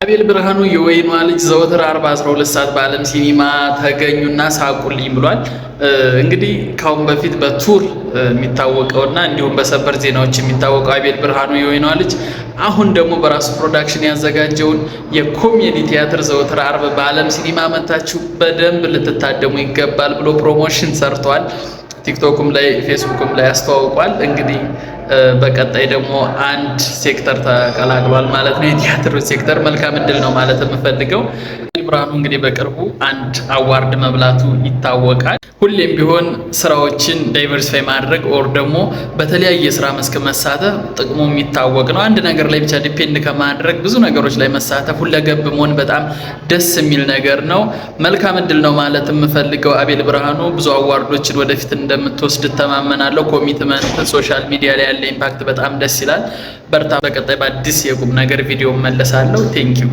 አቤል ብርሃኑ የወይኗ ልጅ ዘወትር 12 ሰዓት በዓለም ሲኒማ ተገኙና ሳቁልኝ ብሏል። እንግዲህ ካሁን በፊት በቱር የሚታወቀውና እንዲሁም በሰበር ዜናዎች የሚታወቀው አቤል ብርሃኑ የወይኗ ልጅ አሁን ደግሞ በራሱ ፕሮዳክሽን ያዘጋጀውን የኮሜዲ ቲያትር ዘወትር አርብ በዓለም ሲኒማ መታችሁ በደንብ ልትታደሙ ይገባል ብሎ ፕሮሞሽን ሰርቷል። ቲክቶክም ላይ ፌስቡክም ላይ አስተዋውቋል። እንግዲህ በቀጣይ ደግሞ አንድ ሴክተር ተቀላቅሏል ማለት ነው። የቲያትሩ ሴክተር መልካም እድል ነው ማለት የምፈልገው። ብርሃኑ እንግዲህ በቅርቡ አንድ አዋርድ መብላቱ ይታወቃል። ሁሌም ቢሆን ስራዎችን ዳይቨርሲፋይ ማድረግ ኦር ደግሞ በተለያየ ስራ መስክ መሳተፍ ጥቅሙ የሚታወቅ ነው። አንድ ነገር ላይ ብቻ ዲፔንድ ከማድረግ ብዙ ነገሮች ላይ መሳተፍ ሁለገብ መሆን በጣም ደስ የሚል ነገር ነው። መልካም እድል ነው ማለት የምፈልገው። አቤል ብርሃኑ ብዙ አዋርዶችን ወደፊት እንደምትወስድ ተማመናለሁ። ኮሚትመንት ሶሻል ሚዲያ ላይ ያለ ኢምፓክት በጣም ደስ ይላል። በርታ። በቀጣይ በአዲስ የቁም ነገር ቪዲዮ መለሳለሁ። ቴንኪው